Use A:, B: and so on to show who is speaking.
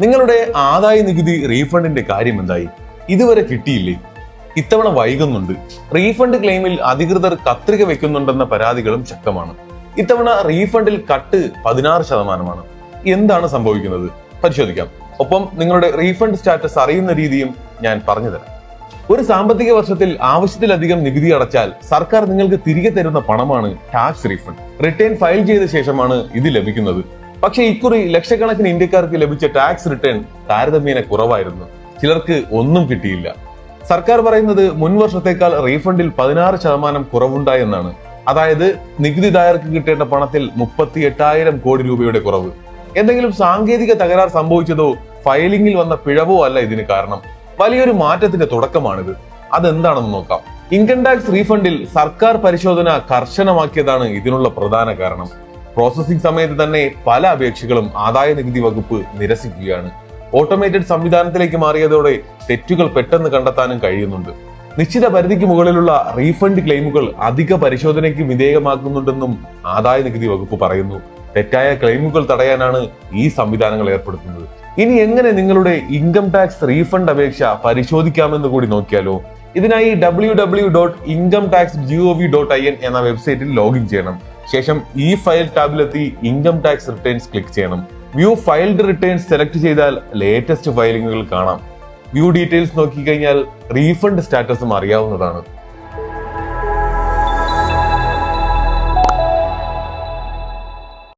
A: നിങ്ങളുടെ ആദായ നികുതി റീഫണ്ടിന്റെ കാര്യം എന്തായി? ഇതുവരെ കിട്ടിയില്ലേ? ഇത്തവണ വൈകുന്നുണ്ട്. റീഫണ്ട് ക്ലെയിമിൽ അധികൃതർ കത്രിക വെക്കുന്നുണ്ടെന്ന പരാതികളും ശക്തമാണ്. ഇത്തവണ റീഫണ്ടിൽ കട്ട് 16%. എന്താണ് സംഭവിക്കുന്നത്? പരിശോധിക്കാം. ഒപ്പം നിങ്ങളുടെ റീഫണ്ട് സ്റ്റാറ്റസ് അറിയുന്ന രീതിയും ഞാൻ പറഞ്ഞുതരാം. ഒരു സാമ്പത്തിക വർഷത്തിൽ ആവശ്യത്തിലധികം നികുതി അടച്ചാൽ സർക്കാർ നിങ്ങൾക്ക് തിരികെ തരുന്ന പണമാണ് ടാക്സ് റീഫണ്ട്. റിട്ടേൺ ഫയൽ ചെയ്ത ശേഷമാണ് ഇത് ലഭിക്കുന്നത്. പക്ഷേ ഇക്കുറി ലക്ഷക്കണക്കിന് ഇന്ത്യക്കാർക്ക് ലഭിച്ച ടാക്സ് റിട്ടേൺ താരതമ്യേന കുറവായിരുന്നു. ചിലർക്ക് ഒന്നും കിട്ടിയില്ല. സർക്കാർ പറയുന്നത് മുൻ വർഷത്തേക്കാൾ റീഫണ്ടിൽ 16% കുറവുണ്ടായെന്നാണ്. അതായത് നികുതിദായകർക്ക് കിട്ടേണ്ട പണത്തിൽ 38,000 കോടി രൂപയുടെ കുറവ്. എന്തെങ്കിലും സാങ്കേതിക തകരാർ സംഭവിച്ചതോ ഫയലിംഗിൽ വന്ന പിഴവോ അല്ല ഇതിന് കാരണം. വലിയൊരു മാറ്റത്തിന്റെ തുടക്കമാണിത്. അതെന്താണെന്ന് നോക്കാം. ഇൻകം ടാക്സ് റീഫണ്ടിൽ സർക്കാർ പരിശോധന കർശനമാക്കിയതാണ് ഇതിനുള്ള പ്രധാന കാരണം. പ്രോസസിംഗ് സമയത്ത് തന്നെ പല അപേക്ഷകളും ആദായ നികുതി വകുപ്പ് നിരസിക്കുകയാണ്. ഓട്ടോമേറ്റഡ് സംവിധാനത്തിലേക്ക് മാറിയതോടെ തെറ്റുകൾ പെട്ടെന്ന് കണ്ടെത്താനും കഴിയുന്നുണ്ട്. നിശ്ചിത പരിധിക്ക് മുകളിലുള്ള റീഫണ്ട് ക്ലെയിമുകൾ അധിക പരിശോധനയ്ക്ക് വിധേയമാക്കുന്നുണ്ടെന്നും ആദായ നികുതി വകുപ്പ് പറയുന്നു. തെറ്റായ ക്ലെയിമുകൾ തടയാനാണ് ഈ സംവിധാനങ്ങൾ ഏർപ്പെടുത്തുന്നത്. ഇനി എങ്ങനെ നിങ്ങളുടെ ഇൻകം ടാക്സ് റീഫണ്ട് അപേക്ഷ പരിശോധിക്കാമെന്ന് കൂടി നോക്കിയാലോ? ഇതിനായി www.incometax.gov.in എന്ന വെബ്സൈറ്റിൽ ലോഗിൻ ചെയ്യണം. ശേഷം ഈ ഫയൽ ടാബിലെത്തി ഇൻകം ടാക്സ് റിട്ടേൺസ് ക്ലിക്ക് ചെയ്യണം. വ്യൂ ഫയൽഡ് റിട്ടേൺസ് സെലക്ട് ചെയ്താൽ ലേറ്റസ്റ്റ് ഫയലിംഗുകൾ കാണാം. വ്യൂ ഡീറ്റെയിൽസ് നോക്കിക്കഴിഞ്ഞാൽ റീഫണ്ട് സ്റ്റാറ്റസും അറിയാവുന്നതാണ്.